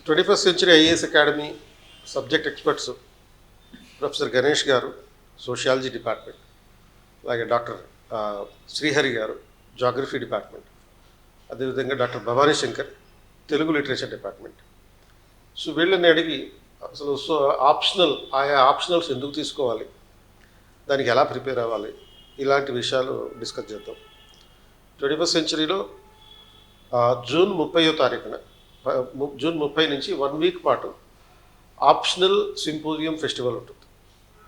21st century IAS academy subject experts professor Ganesh గారు sociology department, అలాగే doctor Srihari గారు geography department, అదేవిధంగా doctor Bhavani Shankar Telugu literature department. So వీళ్ళని అడిగి అసలు ఆయా ఆప్షనల్స్ ఎందుకు తీసుకోవాలి, దానికి ఎలా ప్రిపేర్ అవ్వాలి, ఇలాంటి విషయాలు డిస్కస్ చేద్దాం. 21st సెంచరీలో జూన్ 30వ తారీఖున జూన్ 30 నుంచి 1 వీక్ పాటు ఆప్షనల్ సింపోజియం ఫెస్టివల్ ఉంటుంది.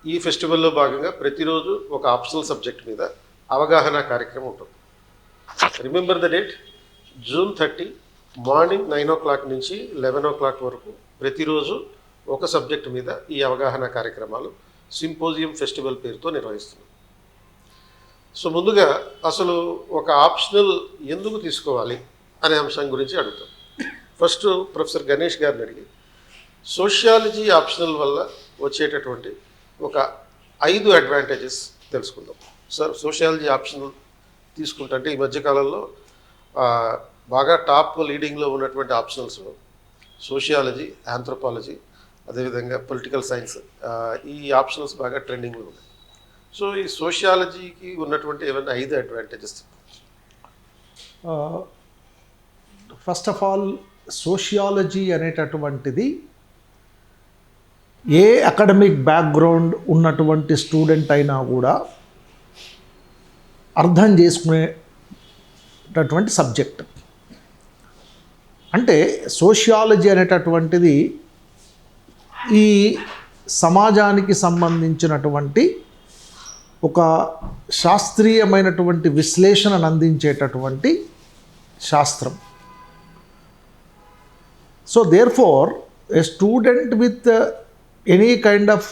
ఈ ఫెస్టివల్లో భాగంగా ప్రతిరోజు ఒక ఆప్షనల్ సబ్జెక్ట్ మీద అవగాహన కార్యక్రమం ఉంటుంది. Remember the date, June 30 morning 9 o'clock నుంచి 11 o'clock వరకు ప్రతిరోజు ఒక సబ్జెక్టు మీద ఈ అవగాహన కార్యక్రమాలు సింపోజియం ఫెస్టివల్ పేరుతో నిర్వహిస్తున్నాం. సో ముందుగా అసలు ఒక ఆప్షనల్ ఎందుకు తీసుకోవాలి అనే అంశం గురించి అడుగుతాం. ఫస్ట్ ప్రొఫెసర్ గణేష్ గారిని అడిగి సోషియాలజీ ఆప్షనల్ వల్ల వచ్చేటటువంటి ఒక 5 అడ్వాంటేజెస్ తెలుసుకుందాం. సార్, సోషియాలజీ ఆప్షనల్ తీసుకుంటే ఈ మధ్యకాలంలో బాగా టాప్ లీడింగ్లో ఉన్నటువంటి ఆప్షనల్స్ సోషియాలజీ, ఆంథ్రోపాలజీ, అదేవిధంగా పొలిటికల్ సైన్స్, ఈ ఆప్షనల్స్ బాగా ట్రెండింగ్లో ఉన్నాయి. సో ఈ సోషియాలజీకి ఉన్నటువంటి ఏమైనా 5 advantages? First of all, sociology అనేటటువంటిది ఏ అకాడమిక్ బ్యాక్గ్రౌండ్ ఉన్నటువంటి స్టూడెంట్ అయినా కూడా అర్థం చేసుకునేటటువంటి సబ్జెక్ట్. అంటే సోషియాలజీ అనేటటువంటిది ఈ సమాజానికి సంబంధించినటువంటి ఒక శాస్త్రీయమైనటువంటి విశ్లేషణను అందించేటటువంటి శాస్త్రం. So therefore a student with any kind of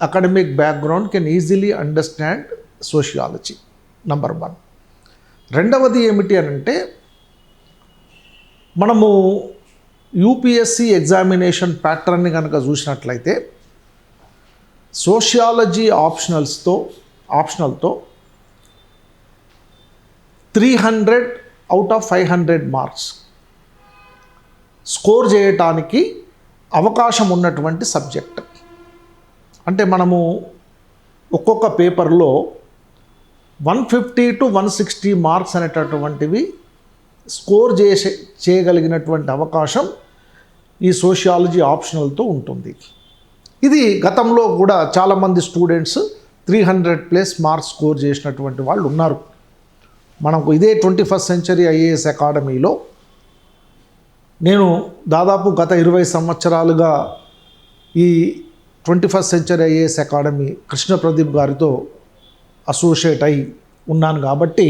academic background can easily understand sociology, number 1. రెండవది ఏమిటి అంటే, మనము యూపీఎస్సి ఎగ్జామినేషన్ ప్యాటర్న్ని కనుక చూసినట్లయితే సోషియాలజీ ఆప్షనల్తో 300 out of 500 మార్క్స్ స్కోర్ చేయటానికి అవకాశం ఉన్నటువంటి సబ్జెక్ట్. అంటే మనము ఒక్కొక్క పేపర్లో 150 to 160 మార్క్స్ అనేటటువంటివి స్కోర్ చేయగలిగినటువంటి అవకాశం ఈ సోషియాలజీ ఆప్షనల్తో ఉంటుంది. ఇది గతంలో కూడా చాలామంది స్టూడెంట్స్ 300+ మార్క్స్ స్కోర్ చేసినటువంటి వాళ్ళు ఉన్నారు. మనకు ఇదే 21st సెంచరీ ఐఏఎస్ అకాడమీలో నేను దాదాపు గత 20 సంవత్సరాలుగా ఈ 21st century IAS academy Krishna Pradeep గారితో అసోసియేట్ అయి ఉన్నాను. కాబట్టి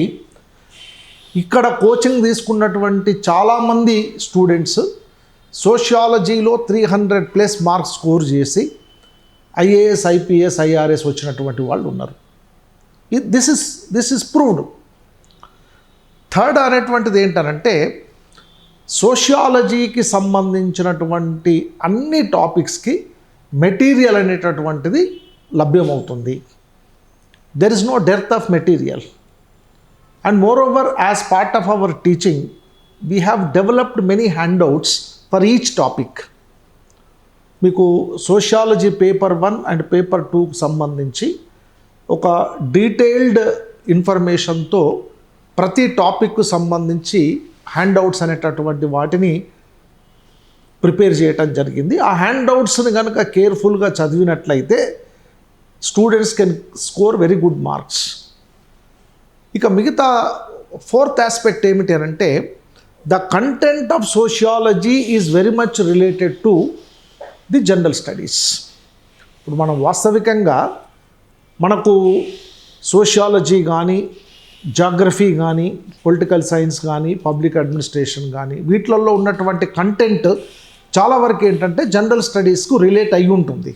ఇక్కడ కోచింగ్ తీసుకున్నటువంటి చాలామంది స్టూడెంట్స్ సోషియాలజీలో 300+ మార్క్స్ స్కోర్ చేసి ఐఏఎస్, ఐపీఎస్, ఐఆర్ఎస్ వచ్చినటువంటి వాళ్ళు ఉన్నారు. This is proved. థర్డ్ అనేటువంటిది ఏంటంటే, సోషియాలజీకి సంబంధించినటువంటి అన్ని టాపిక్స్కి మెటీరియల్ అనేటటువంటిది లభ్యమవుతుంది. There is no dearth of material. And more over, as part of our teaching we have developed many handouts for each topic. మీకు సోషియాలజీ పేపర్ 1 అండ్ పేపర్ 2కు సంబంధించి ఒక డీటెయిల్డ్ ఇన్ఫర్మేషన్తో ప్రతి టాపిక్కు సంబంధించి హ్యాండ్అవుట్స్ అనేటటువంటి వాటిని ప్రిపేర్ చేయటం జరిగింది. ఆ హ్యాండ్అవుట్స్ని కనుక కేర్ఫుల్గా చదివినట్లయితే students can score very good marks. ఇక మిగతా 4th ఆస్పెక్ట్ ఏమిటి అంటే, the content of sociology is very much related to the general studies. ఇప్పుడు మనం వాస్తవికంగా మనకు సోషియాలజీ కానీ, జాగ్రఫీ కానీ, పొలిటికల్ సైన్స్ కానీ, పబ్లిక్ అడ్మినిస్ట్రేషన్ కానీ, వీటిలలో ఉన్నటువంటి కంటెంట్ చాలా వరకు ఏంటంటే జనరల్ స్టడీస్కు రిలేట్ అయి ఉంటుంది.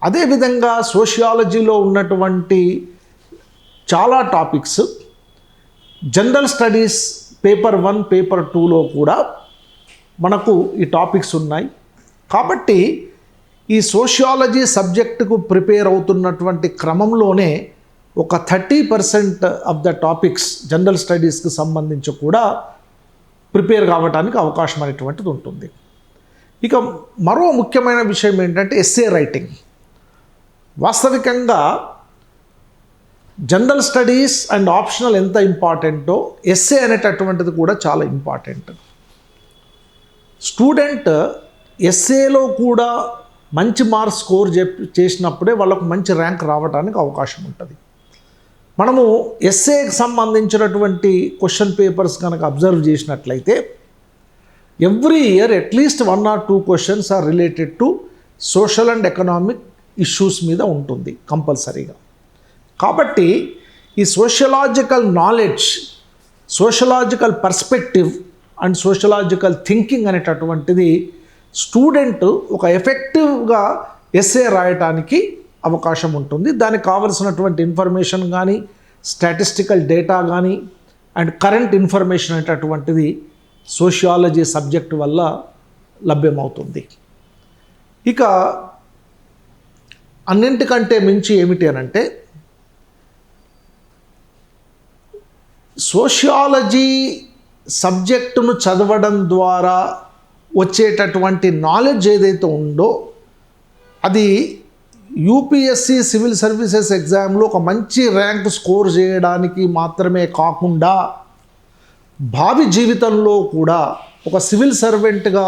అదేవిధంగా సోషియాలజీలో ఉన్నటువంటి చాలా topics general studies paper 1, paper 2లో కూడా మనకు ఈ టాపిక్స్ ఉన్నాయి. కాబట్టి ఈ సోషియాలజీ సబ్జెక్టుకు ప్రిపేర్ అవుతున్నటువంటి క్రమంలోనే ఒక 30% ఆఫ్ ద టాపిక్స్ జనరల్ స్టడీస్కి సంబంధించి కూడా ప్రిపేర్ కావడానికి అవకాశం అనేటువంటిది ఉంటుంది. ఇక మరో ముఖ్యమైన విషయం ఏంటంటే ఎస్సే రైటింగ్. వాస్తవికంగా జనరల్ స్టడీస్ అండ్ ఆప్షనల్ ఎంత ఇంపార్టెంటో ఎస్సే అనేటటువంటిది కూడా చాలా ఇంపార్టెంట్. స్టూడెంట్ ఎస్సేలో కూడా మంచి మార్క్స్ స్కోర్ చేసినప్పుడే వాళ్ళకు మంచి ర్యాంక్ రావడానికి అవకాశం ఉంటుంది. మనము ఎస్సేకి సంబంధించినటువంటి క్వశ్చన్ పేపర్స్ కనుక అబ్జర్వ్ చేసినట్లయితే every year at least 1 or 2 questions are related to social and economic issues మీద ఉంటుంది కంపల్సరీగా. కాబట్టి ఈ sociological knowledge, sociological perspective and sociological thinking అనేటటువంటిది స్టూడెంట్ ఒక ఎఫెక్టివ్గా ఎస్సే రాయటానికి అవకాశం ఉంటుంది. దానికి కావలసినటువంటి ఇన్ఫర్మేషన్ కానీ, స్టాటిస్టికల్ డేటా కానీ అండ్ కరెంట్ ఇన్ఫర్మేషన్ అనేటటువంటిది సోషియాలజీ సబ్జెక్ట్ వల్ల లభ్యమవుతుంది. ఇక అన్నింటికంటే మించి ఏమిటి అనంటే సోషియాలజీ సబ్జెక్టును చదవడం ద్వారా వచ్చేటటువంటి నాలెడ్జ్ ఏదైతే ఉందో అది యూపీఎస్సి సివిల్ సర్వీసెస్ ఎగ్జామ్లో ఒక మంచి ర్యాంక్ స్కోర్ చేయడానికి మాత్రమే కాకుండా భావి జీవితంలో కూడా ఒక సివిల్ సర్వెంట్గా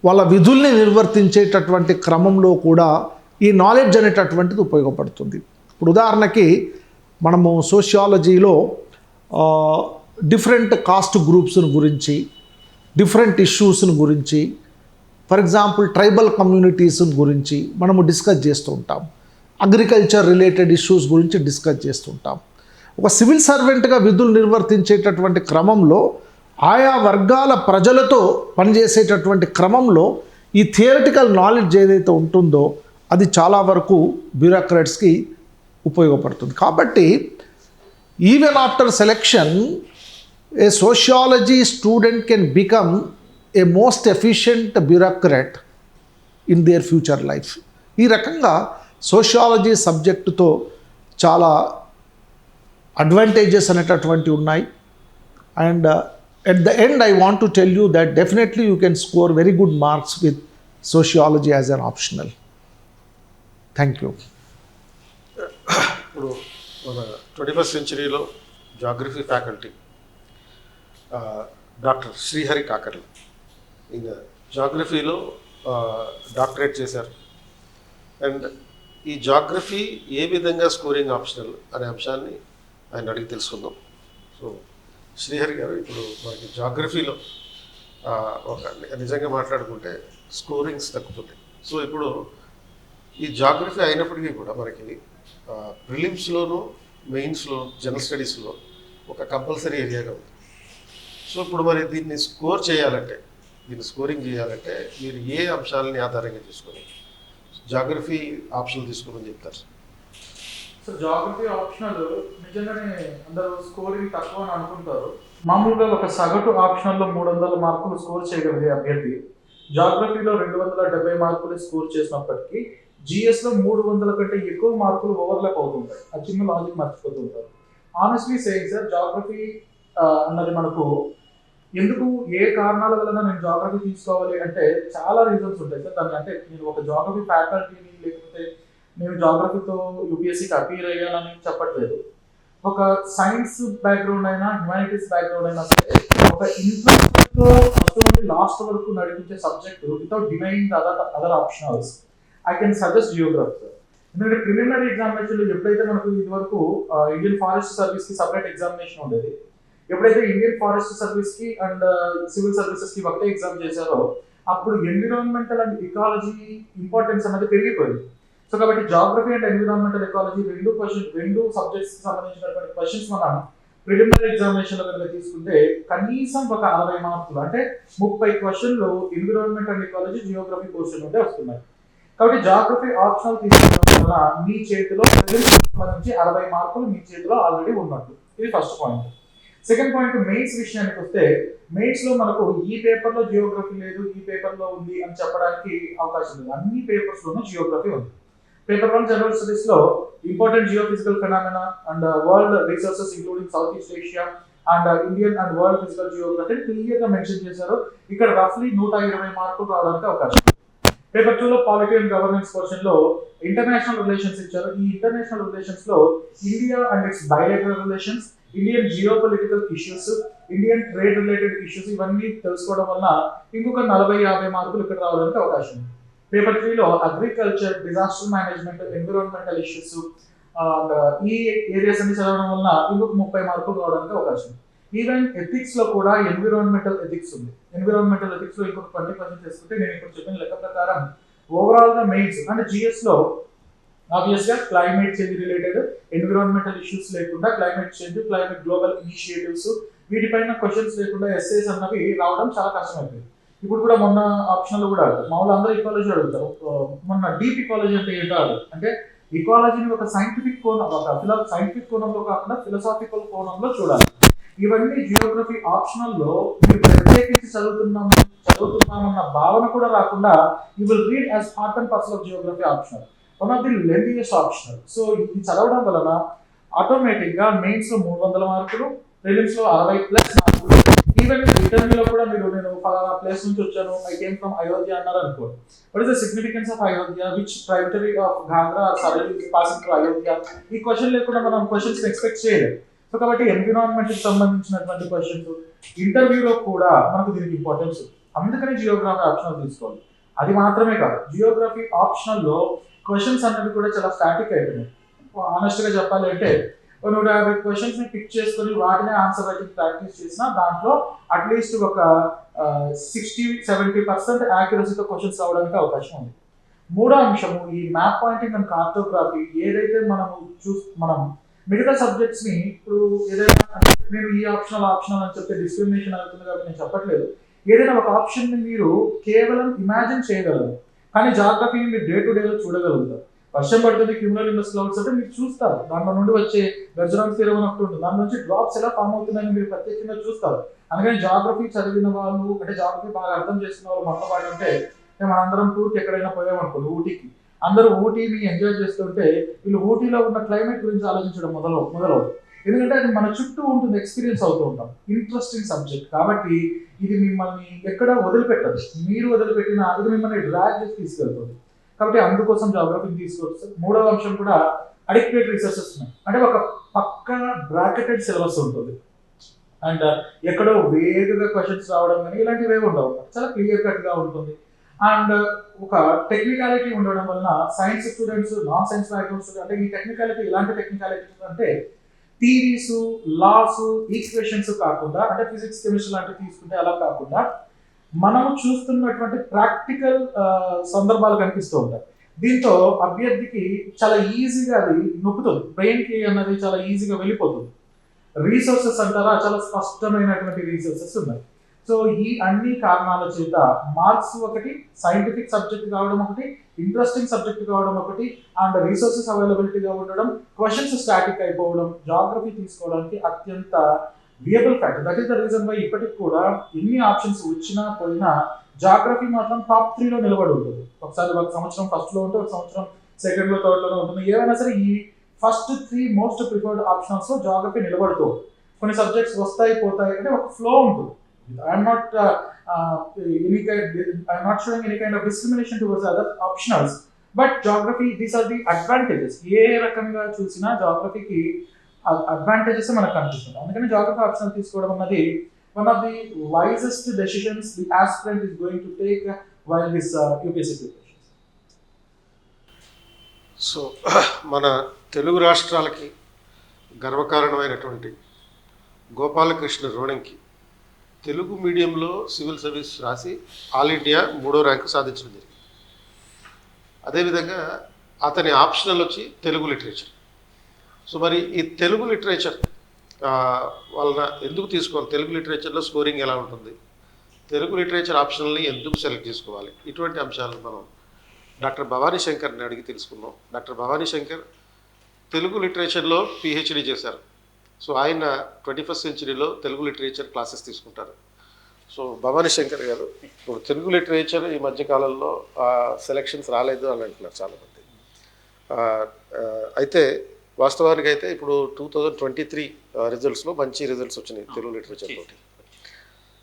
వాళ్ళ విధుల్ని నిర్వర్తించేటటువంటి క్రమంలో కూడా ఈ నాలెడ్జ్ అనేటటువంటిది ఉపయోగపడుతుంది. ఇప్పుడు ఉదాహరణకి మనము సోషియాలజీలో డిఫరెంట్ కాస్ట్ గ్రూప్స్ని గురించి, డిఫరెంట్ ఇష్యూస్ని గురించి, ఫర్ ఎగ్జాంపుల్ ట్రైబల్ కమ్యూనిటీస్ గురించి మనము డిస్కస్ చేస్తూ ఉంటాం. అగ్రికల్చర్ రిలేటెడ్ ఇష్యూస్ గురించి డిస్కస్ చేస్తుంటాం. ఒక సివిల్ సర్వెంట్గా విధులు నిర్వర్తించేటటువంటి క్రమంలో ఆయా వర్గాల ప్రజలతో పనిచేసేటటువంటి క్రమంలో ఈ థియరిటికల్ నాలెడ్జ్ ఏదైతే ఉంటుందో అది చాలా వరకు బ్యూరోక్రాట్స్కి ఉపయోగపడుతుంది. కాబట్టి even after selection a sociology student can become a most efficient bureaucrat in their future life. ఈ రకంగా సోషియాలజీ సబ్జెక్టుతో చాలా అడ్వాంటేజెస్ అనేటటువంటి ఉన్నాయి. And at the end I want to tell you that definitely you can score very good marks with sociology as an optional. Thank you. ఇప్పుడు మన 21st సెంచరీలో geography faculty doctor Srihari Kakarla, ఈయన జాగ్రఫీలో డాక్టరేట్ చేశారు. అండ్ ఈ geography ఏ విధంగా scoring optional అనే అంశాన్ని ఆయన అడిగి తెలుసుకుందాం. సో శ్రీహరి గారు, ఇప్పుడు మనకి జాగ్రఫీలో ఒక నిజంగా మాట్లాడుకుంటే స్కోరింగ్స్ తగ్గుతున్నాయి. సో ఇప్పుడు ఈ జాగ్రఫీ అయినప్పటికీ కూడా మనకి ప్రిలిమ్స్లోను, మెయిన్స్లో, జనరల్ స్టడీస్లో ఒక కంపల్సరీ ఏరియాగా ఉంది. సో ఇప్పుడు మరి దీన్ని స్కోర్ చేయాలంటే, దీన్ని స్కోరింగ్ చేయాలంటే మీరు ఏ అంశాలని ఆధారంగా తీసుకొని జాగ్రఫీ ఆప్షనల్ తీసుకోమని చెప్తారు? సో జాగ్రఫీ ఆప్షనల్ నిజంగానే అందరూ స్కోరింగ్ తక్కువ అని అనుకుంటారు. మామూలుగా ఒక సగటు ఆప్షనల్లో 300 మార్కులు స్కోర్ చేయగలిగే అభ్యర్థి జాగ్రఫీలో 270 మార్కులు స్కోర్ చేసినప్పటికీ జిఎస్లో 300 కంటే ఎక్కువ మార్కులు ఓవర్లాప్ అవుతుంటాయి. ఆ చిన్న లాజిక్ మర్చిపోతుంటారు. ఆనెస్ట్లీ సేయింగ్ సార్, జాగ్రఫీ అన్నది మనకు ఎందుకు, ఏ కారణాల వలన నేను జాగ్రఫీ తీసుకోవాలి అంటే చాలా రీజన్స్ ఉంటాయి సార్. దాన్ని అంటే నేను ఒక జాగ్రఫీ ఫ్యాకల్టీని లేకపోతే నేను జాగ్రఫీతో యూపీఎస్సీకి అపీర్ అయ్యానని చెప్పట్లేదు. ఒక సైన్స్ బ్యాక్గ్రౌండ్ అయినా, హ్యుమానిటీస్ బ్యాక్గ్రౌండ్ అయినా సరే, ఒక ఇంట్రెస్ట్తో ఫస్ట్ నుండి లాస్ట్ వరకు నడిపించే subject without denying other optionals, I can suggest Geography sir. ఎందుకంటే ప్రిలిమినరీ ఎగ్జామినేషన్లో ఎప్పుడైతే మనకు ఇదివరకు ఇండియన్ ఫారెస్ట్ సర్వీస్కి సపరేట్ ఎగ్జామినేషన్ ఉండేది, ఎప్పుడైతే ఇండియన్ ఫారెస్ట్ సర్వీస్కి అండ్ సివిల్ సర్వీసెస్కి ఒకటే ఎగ్జామ్ చేశారో అప్పుడు ఎన్విరాన్మెంటల్ అండ్ ఎకాలజీ ఇంపార్టెన్స్ అనేది పెరిగిపోయింది. సో కాబట్టి జాగ్రఫీ అండ్ ఎన్విరాన్మెంటల్ ఎకాలజీ రెండు సబ్జెక్ట్స్కి సంబంధించినటువంటి క్వశ్చన్స్ మనం ప్రిలిమినరీ ఎగ్జామినేషన్లో కనుక తీసుకుంటే కనీసం ఒక 60 మార్కులు అంటే 30 క్వశ్చన్లు environment and ecology, Geography portion నుండి వస్తున్నాయి. కాబట్టి జాగ్రఫీ ఆప్షనల్ తీసుకోవడం వల్ల మీ చేతిలో సంబంధించి 60 మార్కులు మీ చేతిలో ఆల్రెడీ ఉన్నట్టు. ఇది first point. Second point, mains విషయానికి వస్తే మెయిన్స్ లో మనకు ఈ పేపర్ లో జియోగ్రఫీ లేదు, ఈ పేపర్ లో ఉంది అని చెప్పడానికి అవకాశం లేదు. అన్ని పేపర్స్ లోనూ జియోగ్రఫీ ఉంది. పేపర్ 1 జనరల్ స్టడీస్ లో important geophysical phenomena and world resources including south east Asia, and Indian and world physical Geography clear గా మెన్షన్ చేశారు. ఇక్కడ రఫ్లీ 120 మార్కులు రావడానికి అవకాశం. పేపర్ 2 లో పాలిటీ అండ్ గవర్నెన్స్ పోర్షన్ లో ఇంటర్నేషనల్ రిలేషన్స్ ఇచ్చారు. ఈ ఇంటర్నేషనల్ రిలేషన్స్ లో India and it's bilateral relations, Indian geopolitical issues, Indian trade related issues ఇవన్నీ తెలుసుకోవడం వల్ల ఇంకొక 40-50 మార్కులు ఇక్కడ రావడానికి అవకాశం ఉంది. పేపర్ 3 లో agriculture, disaster management, environmental issues ఈ ఏరియాస్ అన్ని చదవడం వల్ల ఇంకొక 30 మార్కులు రావడానికి అవకాశం ఉంది. ఈవెన్ ఎథిక్స్ లో కూడా ఎన్విరాన్మెంటల్ ఎథిక్స్ ఉంది. ఎన్విరాన్మెంటల్ ఎథిక్స్ లో ఇంకొక 20 క్వశ్చన్స్ చేసుకుంటే నేను ఇప్పుడు చెప్పిన లెక్క ప్రకారం ఓవరాల్ గా మెయిన్స్ అంటే జిఎస్ లో ఆబ్వియస్ గా climate change related environmental issues లేకుండా climate change, climate global initiatives వీటిపైన క్వశ్చన్స్ లేకుండా ఎస్ఏస్ అన్నవి రావడం చాలా కష్టమైపోయింది. ఇప్పుడు కూడా మొన్న ఆప్షన్ లో కూడా మామూలు అందరూ ఈకాలజీ అడుగుతారు. మొన్న డీప్ ఈకాలజీ అంటే ఏంటో అంటే ఈకాలజీని ఒక సైంటిఫిక్ కోణం, ఒక సైంటిఫిక్ కోణంలో కాకుండా ఫిలసాఫికల్ కోణంలో చూడాలి. ఇవన్నీ జియోగ్రఫీ ఆప్షనల్ లో మీరు ప్రత్యేకించి చదువుతున్నామన్న భావన కూడా రాకుండా you will read as part and parcel of Geography optional, one of the lengthiest optional. So ఇది చదవడం వలన ఆటోమేటిక్ గా మెయిన్స్ లో 300 మార్కులు, ప్రిలిమ్స్ లో 60+ మార్కులు, ఈవెన్ ఇంటర్వ్యూలో కూడా నేను ఫలానా ప్లేస్ నుంచి వచ్చాను, ఐ కేమ్ ఫ్రమ్ అయోధ్య అన్నారు అనుకోండి. What is the significance of Ayodhya, which tributary of Ghaghra Sarayu passing to Ayodhya, ఈ క్వశ్చన్ లేకుండా మనం క్వశ్చన్స్ ఎక్స్పెక్ట్ చేయలేదు. సో కాబట్టి ఎన్విరాన్మెంట్ కి సంబంధించినటువంటి క్వశ్చన్స్ ఇంటర్వ్యూలో కూడా మనకు దీనికి ఇంపార్టెన్స్. అందుకని జియోగ్రఫీ ఆప్షనల్ తీసుకోవాలి. అది మాత్రమే కాదు, జియోగ్రఫీ ఆప్షనల్ లో క్వశ్చన్స్ అనేవి కూడా చాలా స్టాటిక్ అయిపోయినాయి. ఆనెస్ట్ గా చెప్పాలి అంటే 150 క్వశ్చన్స్ ని పిక్ చేసుకొని వాటినే ఆన్సర్ రైటింగ్ ప్రాక్టీస్ చేసినా దాంట్లో అట్లీస్ట్ ఒక 60-70% యాక్యురసీతో క్వశ్చన్స్ రావడానికి అవకాశం ఉంది. మూడో అంశము ఈ మ్యాప్ పాయింటింగ్ అండ్ కార్టోగ్రఫీ. ఏదైతే మనం మిగతా సబ్జెక్ట్స్ ని ఇప్పుడు ఏదైనా నేను ఈ ఆప్షనల్ అని చెప్తే డిస్క్రిమినేషన్ అవుతుంది కాబట్టి నేను చెప్పట్లేదు. ఏదైనా ఒక ఆప్షన్ ని మీరు కేవలం ఇమాజిన్ చేయగలరు, కానీ జాగ్రఫీని మీరు డే టు డేలో చూడగలుగుతారు. వర్షం పడుతుంది, క్యూములోనింబస్ క్లౌడ్స్ అంటే మీరు చూస్తారు, దాంట్లో నుండి వచ్చే గర్జరాన్స్ తీరం అని ఒకటి ఉంటుంది, దాని నుంచి డ్రాప్స్ ఎలా ఫామ్ అవుతున్నాయని మీరు ప్రత్యేకంగా చూస్తారు. అందుకని జాగ్రఫీ చదివిన వాళ్ళు అంటే జాగ్రఫీ బాగా అర్థం చేసుకున్న వాళ్ళు మనతో పాటు అంటే మనందరం టూర్కి ఎక్కడైనా పోయామనుకోండి, ఊటీకి, అందరూ ఊటీని ఎంజాయ్ చేస్తుంటే వీళ్ళు ఊటీలో ఉన్న క్లైమేట్ గురించి ఆలోచించడం మొదలవుతుంది. ఎందుకంటే అది మన చుట్టూ ఉంటుంది, ఎక్స్పీరియన్స్ అవుతూ ఉంటాం. ఇంట్రెస్టింగ్ సబ్జెక్ట్ కాబట్టి ఇది మిమ్మల్ని ఎక్కడ వదిలిపెట్టదు. మీరు వదిలిపెట్టిన ఇది మిమ్మల్ని డ్రాగ్ చేసి తీసుకెళ్తుంది. కాబట్టి అందుకోసం జాగ్రఫీని తీసుకోవచ్చు. మూడవ అంశం కూడా అడిక్వేట్ రిసోర్సెస్ ఉన్నాయి. అంటే ఒక పక్క బ్రాకెటెడ్ సిలబస్ ఉంటుంది అండ్ ఎక్కడో వేరుగా క్వశ్చన్స్ రావడం కానీ ఇలాంటివి ఏమి ఉండవు, చాలా క్లియర్ కట్ గా ఉంటుంది. అండ్ ఒక టెక్నికాలిటీ ఉండడం వలన science students, non science background students అంటే ఈ టెక్నికాలిటీ ఎలాంటి టెక్నికాలిటీ అంటే థియరీస్, లాస్, ఈక్వేషన్స్ కాకుండా అంటే ఫిజిక్స్, కెమిస్ట్రీ లాంటివి తీసుకుంటే అలా కాకుండా మనం చూస్తున్నటువంటి ప్రాక్టికల్ సందర్భాలు కనిపిస్తూ ఉంటాయి. దీంతో అభ్యర్థికి చాలా ఈజీగా అది నొప్పుతుంది, బ్రెయిన్కి అన్నది చాలా ఈజీగా వెళ్ళిపోతుంది. రీసోర్సెస్ అంటారా, చాలా స్పష్టమైనటువంటి రీసోర్సెస్ ఉన్నాయి. సో ఈ అన్ని కారణాల చేత మార్క్స్ ఒకటి, సైంటిఫిక్ సబ్జెక్ట్ కావడం ఒకటి, ఇంట్రెస్టింగ్ సబ్జెక్ట్ కావడం ఒకటి, అండ్ రీసోర్సెస్ అవైలబిలిటీగా ఉండడం, క్వశ్చన్స్ స్టాటిక్ అయిపోవడం జాగ్రఫీ తీసుకోవడానికి అత్యంత viable factor. That is the reason why ఇప్పటికి కూడా ఎన్ని ఆప్షన్స్ వచ్చినా పోయినా జాగ్రఫీ మాత్రం టాప్ 3లో నిలబడి ఉంటుంది. ఒకసారి ఒక సంవత్సరం ఫస్ట్ లో ఉంటే ఒక సంవత్సరం సెకండ్ లో, థర్డ్ లోనే ఉంటుంది. ఏమైనా సరే ఈ ఫస్ట్ 3 మోస్ట్ ప్రిఫర్డ్ ఆప్షన్స్ లో జాగ్రఫీ నిలబడుతూ ఉంటుంది. కొన్ని సబ్జెక్ట్స్ వస్తాయి పోతాయి అంటే ఒక ఫ్లో ఉంటుంది. I'm not showing any kind of discrimination towards other optionals, but geography, these are the advantages. ఏ రకంగా చూసినా జాగ్రఫీకి అడ్వాంటేజెస్ మనకు కనిపిస్తుంది. అందుకని జాగ్రఫీ ఆప్షనల్ తీసుకోవడం అన్నది one of the wisest decisions the aspirant is going to take while this UPSC preparations. So మన తెలుగు రాష్ట్రాలకి గర్వకారణమైనటువంటి గోపాలకృష్ణ రోణంకి తెలుగు మీడియంలో సివిల్ సర్వీస్ రాసి ఆల్ ఇండియా 3వ ర్యాంకు సాధించడం జరిగింది. అదేవిధంగా అతని ఆప్షనల్ వచ్చి తెలుగు లిటరేచర్. సో మరి ఈ తెలుగు లిటరేచర్ వలన ఎందుకు తీసుకోవాలి, తెలుగు లిటరేచర్లో స్కోరింగ్ ఎలా ఉంటుంది, తెలుగు లిటరేచర్ ఆప్షనల్ని ఎందుకు సెలెక్ట్ చేసుకోవాలి, ఇటువంటి అంశాలను మనం డాక్టర్ భవానీ శంకర్ని అడిగి తెలుసుకున్నాం. డాక్టర్ భవానీ శంకర్ తెలుగు లిటరేచర్లో పిహెచ్డి చేశారు. సో ఆయన 21st సెంచరీలో తెలుగు లిటరేచర్ క్లాసెస్ తీసుకుంటారు. సో భవానీ శంకర్ గారు, ఇప్పుడు తెలుగు లిటరేచర్ ఈ మధ్యకాలంలో సెలెక్షన్స్ రాలేదు అని అంటున్నారు చాలామంది. అయితే వాస్తవానికి అయితే ఇప్పుడు 2023 రిజల్ట్స్లో మంచి రిజల్ట్స్ వచ్చినాయి తెలుగు లిటరేచర్ తోటి.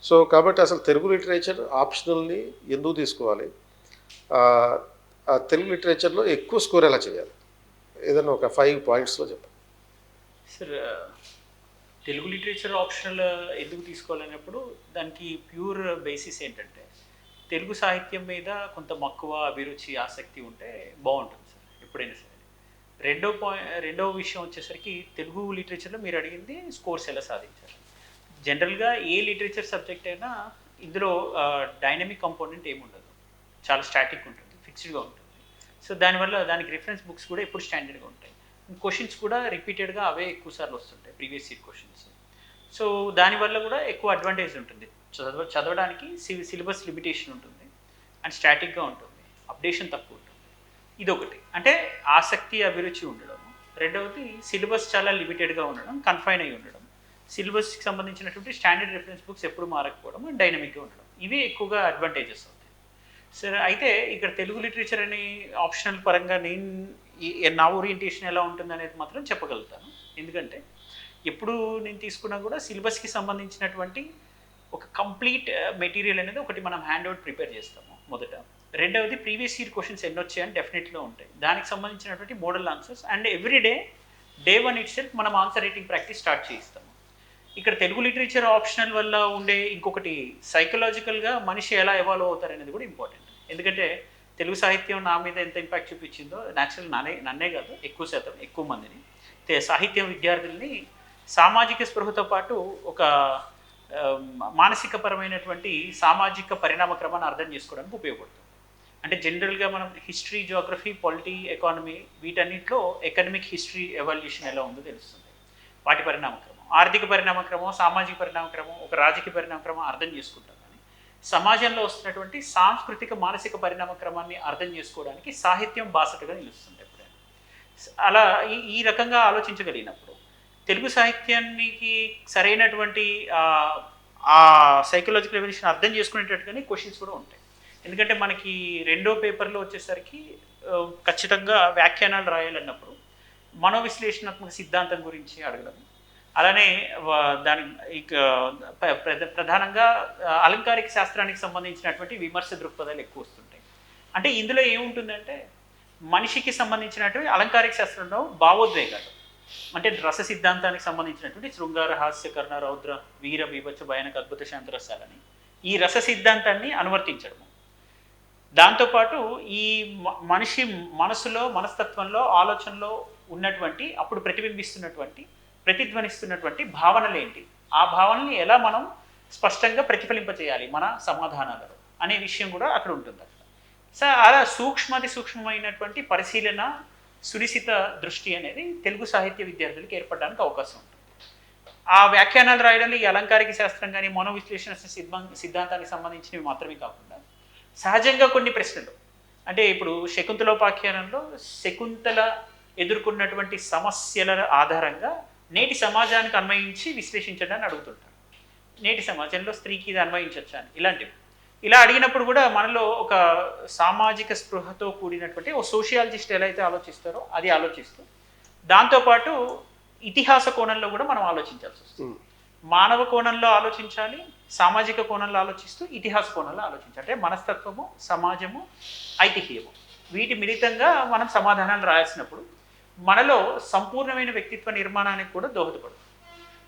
సో కాబట్టి అసలు తెలుగు లిటరేచర్ ఆప్షనల్ని ఎందుకు తీసుకోవాలి, ఆ తెలుగు లిటరేచర్లో ఎక్కువ స్కోర్ ఎలా చేయాలి, ఏదైనా ఒక 5 పాయింట్స్లో చెప్పండి. సార్ తెలుగు లిటరేచర్ ఆప్షనల్ ఎందుకు తీసుకోవాలన్నప్పుడు దానికి ప్యూర్ బేసిస్ ఏంటంటే తెలుగు సాహిత్యం మీద కొంత మక్కువ, అభిరుచి, ఆసక్తి ఉంటే బాగుంటుంది సార్ ఎప్పుడైనా సరే. రెండవ విషయం వచ్చేసరికి తెలుగు లిటరేచర్లో మీరు అడిగింది స్కోర్స్ ఎలా సాధించారు. జనరల్గా ఏ లిటరేచర్ సబ్జెక్ట్ అయినా ఇందులో డైనమిక్ కంపోనెంట్ ఏముండదు, చాలా స్టాటిక్ ఉంటుంది, ఫిక్స్డ్గా ఉంటుంది. సో దానివల్ల దానికి రిఫరెన్స్ బుక్స్ కూడా ఎప్పుడు స్టాండర్డ్గా ఉంటాయి. క్వశ్చన్స్ కూడా రిపీటెడ్గా అవే ఎక్కువసార్లు వస్తుంటాయి, ప్రీవియస్ ఇయర్ క్వశ్చన్స్. సో దానివల్ల కూడా ఎక్కువ అడ్వాంటేజ్ ఉంటుంది. చదవడానికి సిలబస్ లిమిటేషన్ ఉంటుంది అండ్ స్టాటిక్గా ఉంటుంది, అప్డేషన్ తక్కువ ఉంటుంది. ఇదొకటి, అంటే ఆసక్తి, అభిరుచి ఉండడం. రెండవది సిలబస్ చాలా లిమిటెడ్గా ఉండడం, కన్ఫైన్ అయి ఉండడం, సిలబస్కి సంబంధించినటువంటి స్టాండర్డ్ రిఫరెన్స్ బుక్స్ ఎప్పుడు మారకపోవడం, అండ్ డైనమిక్గా ఉండడం. ఇవి ఎక్కువగా అడ్వాంటేజెస్ అవుతాయి. సరే, అయితే ఇక్కడ తెలుగు లిటరేచర్ అని ఆప్షనల్ పరంగా నా ఓరియంటేషన్ ఎలా ఉంటుంది అనేది మాత్రం చెప్పగలుగుతాను. ఎందుకంటే ఎప్పుడు నేను తీసుకున్నా కూడా సిలబస్కి సంబంధించినటువంటి ఒక కంప్లీట్ మెటీరియల్ అనేది ఒకటి మనం హ్యాండ్ అవుట్ ప్రిపేర్ చేస్తాము మొదట. రెండవది ప్రీవియస్ ఇయర్ క్వశ్చన్స్ ఎన్ని వచ్చాయని డెఫినెట్గా ఉంటాయి, దానికి సంబంధించినటువంటి model answers. And every day 1 it self మనం ఆన్సర్ రైటింగ్ ప్రాక్టీస్ స్టార్ట్ చేయిస్తాము. ఇక్కడ తెలుగు లిటరేచర్ ఆప్షనల్ వల్ల ఉండే ఇంకొకటి, సైకలాజికల్గా మనిషి ఎలా ఎవాల్వ్ అవుతారనేది కూడా ఇంపార్టెంట్. ఎందుకంటే తెలుగు సాహిత్యం నా మీద ఎంత ఇంపాక్ట్ చూపించిందో, న్యాచురల్ నన్నే కాదు, ఎక్కువ మందిని, సాహిత్యం విద్యార్థుల్ని సామాజిక స్పృహతో పాటు ఒక మానసికపరమైనటువంటి సామాజిక పరిణామ క్రమాన్ని అర్థం చేసుకోవడానికి ఉపయోగపడుతుంది. అంటే జనరల్గా మనం హిస్టరీ, జియోగ్రఫీ, పాలిటీ, ఎకానమీ వీటన్నిటిలో ఎకనమిక్ హిస్టరీ ఎవాల్యూషన్ ఎలా ఉందో తెలుస్తుంది. వాటి పరిణామక్రమం, ఆర్థిక పరిణామక్రమం, సామాజిక పరిణామక్రమం, ఒక రాజకీయ పరిణామక్రమం అర్థం చేసుకుంటాం. కానీ సమాజంలో వస్తున్నటువంటి సాంస్కృతిక, మానసిక పరిణామ క్రమాన్ని అర్థం చేసుకోవడానికి సాహిత్యం బాసటగా నిలుస్తుంది ఎప్పుడైనా. అలా ఈ రకంగా ఆలోచించగలిగినప్పుడు తెలుగు సాహిత్యానికి సరైనటువంటి ఆ సైకలాజికల్ ఎవల్యూషన్ అర్థం చేసుకునేటట్టుగానే క్వశ్చన్స్ కూడా ఉంటాయి. ఎందుకంటే మనకి రెండో పేపర్లో వచ్చేసరికి ఖచ్చితంగా వ్యాఖ్యానాలు రాయాలన్నప్పుడు మనోవిశ్లేషణాత్మక సిద్ధాంతం గురించి అడగడం, అలానే దాని ప్రధానంగా అలంకారిక శాస్త్రానికి సంబంధించినటువంటి విమర్శ దృక్పథాలు ఎక్కువ వస్తుంటాయి. అంటే ఇందులో ఏముంటుందంటే మనిషికి సంబంధించినటువంటి అలంకారిక శాస్త్రంలో భావోద్వేగాలు, అంటే రస సిద్ధాంతానికి సంబంధించినటువంటి శృంగార, హాస్య, కర్ణ, రౌద్ర, వీర, బీభత్స, భయానక, అద్భుత, శాంతరసాలని ఈ రస సిద్ధాంతాన్ని అనువర్తించడము. దాంతోపాటు ఈ మనిషి మనసులో, మనస్తత్వంలో, ఆలోచనలో ఉన్నటువంటి, అప్పుడు ప్రతిధ్వనిస్తున్నటువంటి భావనలు ఏంటి, ఆ భావనల్ని ఎలా మనం స్పష్టంగా ప్రతిఫలింపచేయాలి మన సమాధానాలలో అనే విషయం కూడా అక్కడ ఉంటుంది. సో అలా సూక్ష్మమైనటువంటి పరిశీలన, సునిశిత దృష్టి అనేది తెలుగు సాహిత్య విద్యార్థులకు ఏర్పడడానికి అవకాశం ఉంటుంది. ఆ వ్యాఖ్యానాలు రాయడంలో ఈ అలంకారిక శాస్త్రం కానీ, మనోవిశ్లేషణ సిద్ధాంతానికి సంబంధించినవి మాత్రమే కాకుండా సహజంగా కొన్ని ప్రశ్నలు, అంటే ఇప్పుడు శకుంతలోపాఖ్యానంలో శకుంతల ఎదుర్కొన్నటువంటి సమస్యల ఆధారంగా నేటి సమాజానికి అన్వయించి విశ్లేషించడాన్ని అడుగుతుంటారు. నేటి సమాజంలో స్త్రీకి ఇది అన్వయించవచ్చా అని, ఇలాంటివి. ఇలా అడిగినప్పుడు కూడా మనలో ఒక సామాజిక స్పృహతో కూడినటువంటి ఓ సోషియాలజిస్ట్ ఎలా అయితే ఆలోచిస్తారో అది ఆలోచిస్తూ, దాంతోపాటు ఇతిహాస కోణంలో కూడా మనం ఆలోచించాల్సి వస్తుంది. మానవ కోణంలో ఆలోచించాలి, సామాజిక కోణంలో ఆలోచిస్తూ ఇతిహాస కోణంలో ఆలోచించాలి. అంటే మనస్తత్వము, సమాజము, ఐతిహ్యము వీటి మిళితంగా మనం సమాధానాలు రాయాల్సినప్పుడు మనలో సంపూర్ణమైన వ్యక్తిత్వ నిర్మాణానికి కూడా దోహదపడుతుంది.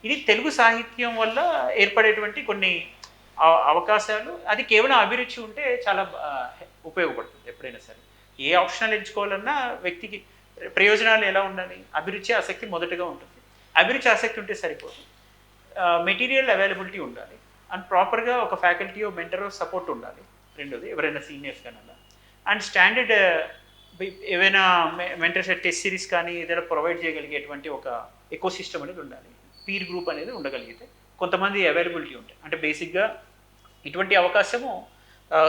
ఇది తెలుగు సాహిత్యం వల్ల ఏర్పడేటువంటి కొన్ని అవకాశాలు. అది కేవలం అభిరుచి ఉంటే చాలా ఉపయోగపడుతుంది. ఎప్పుడైనా సరే ఏ ఆప్షనల్ ఎంచుకోవాలన్నా వ్యక్తికి ప్రయోజనాలు ఎలా ఉండాలి, అభిరుచి, ఆసక్తి మొదటగా ఉంటుంది. అభిరుచి, ఆసక్తి ఉంటే సరిపోదు, మెటీరియల్ అవైలబిలిటీ ఉండాలి, అండ్ ప్రాపర్గా ఒక ఫ్యాకల్టీ, మెంటరో సపోర్ట్ ఉండాలి. రెండోది ఎవరైనా సీనియర్స్ కానీ అలా, అండ్ స్టాండర్డ్ ఏవైనా మెంటర్షిప్ టెస్ట్ సిరీస్ కానీ ఏదైనా ప్రొవైడ్ చేయగలిగేటువంటి ఒక ఎకో సిస్టమ్ అనేది ఉండాలి. పీర్ గ్రూప్ అనేది ఉండగలిగితే కొంతమంది అవైలబిలిటీ ఉంటాయి. అంటే బేసిక్గా ఇటువంటి అవకాశము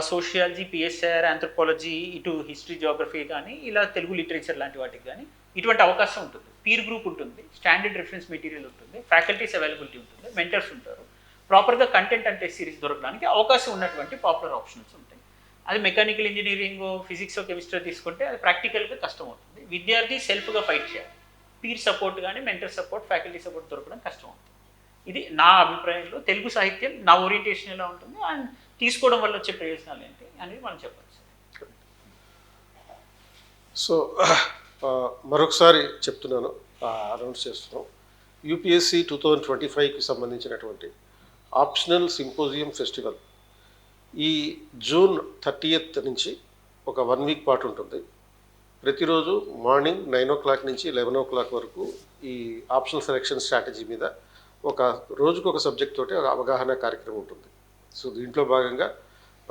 సోషియాలజీ, పిఎస్ఆర్, ఆంథ్రోపాలజీ, ఇటు హిస్టరీ, జియోగ్రఫీ కానీ ఇలా తెలుగు లిటరేచర్ లాంటి వాటికి కానీ ఇటువంటి అవకాశం ఉంటుంది. పీర్ గ్రూప్ ఉంటుంది, స్టాండర్డ్ రిఫరెన్స్ మెటీరియల్ ఉంటుంది, ఫ్యాకల్టీస్ అవైలబిలిటీ ఉంటుంది, మెంటర్స్ ఉంటారు, ప్రాపర్గా కంటెంట్ అంటే సిరీస్ దొరకడానికి అవకాశం ఉన్నటువంటి పాపులర్ ఆప్షన్స్ ఉంటాయి. అది మెకానికల్ ఇంజనీరింగ్, ఫిజిక్స్, కెమిస్ట్రీ తీసుకుంటే అది ప్రాక్టికల్గా కష్టం అవుతుంది. విద్యార్థి సెల్ఫ్గా ఫైట్ చేయాలి. పీర్ సపోర్ట్ కానీ మెంటర్ సపోర్ట్ ఫ్యాకల్టీ సపోర్ట్ దొరకడం కష్టం అవుతుంది. ఇది నా అభిప్రాయంలో తెలుగు సాహిత్యం నా ఓరియంటేషన్ ఎలా ఉంటుంది అండ్ తీసుకోవడం వల్ల వచ్చే ప్రయోజనాలు ఏంటి అనేది మనం చెప్పచ్చు. సో మరొకసారి చెప్తున్నాను, అనౌన్స్ చేస్తున్నాం. యూపీఎస్సి 2025కి సంబంధించినటువంటి ఆప్షనల్ సింపోజియం ఫెస్టివల్ ఈ జూన్ 30th నుంచి ఒక 1 వీక్ పాటు ఉంటుంది. ప్రతిరోజు మార్నింగ్ 9 o'clock నుంచి 11 o'clock వరకు ఈ ఆప్షనల్ సెలెక్షన్ స్ట్రాటజీ మీద ఒక రోజుకు ఒక సబ్జెక్ట్ తోటి ఒక అవగాహన కార్యక్రమం ఉంటుంది. సో దీంట్లో భాగంగా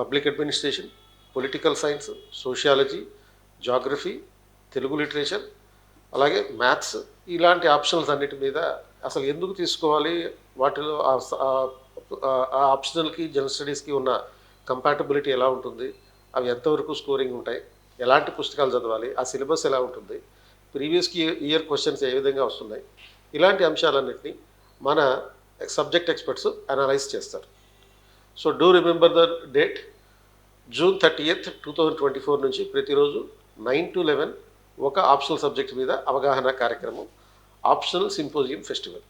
public administration, political science, sociology, geography, Telugu literature, అలాగే మ్యాథ్స్, ఇలాంటి ఆప్షనల్స్ అన్నిటి మీద అసలు ఎందుకు తీసుకోవాలి, వాటిలో ఆ ఆప్షనల్కి జనరల్ స్టడీస్కి ఉన్న కంపాటబిలిటీ ఎలా ఉంటుంది, అవి ఎంతవరకు స్కోరింగ్ ఉంటాయి, ఎలాంటి పుస్తకాలు చదవాలి, ఆ సిలబస్ ఎలా ఉంటుంది, ప్రీవియస్ ఇయర్ క్వశ్చన్స్ ఏ విధంగా వస్తున్నాయి, ఇలాంటి అంశాలన్నింటినీ మన సబ్జెక్ట్ ఎక్స్పర్ట్స్ అనలైజ్ చేస్తారు. So do remember the date, June 30th, 2024 నుంచి ప్రతిరోజు 9 to 11 ఒక ఆప్షనల్ సబ్జెక్ట్ మీద అవగాహన కార్యక్రమం, ఆప్షనల్ సింపోజియం ఫెస్టివల్.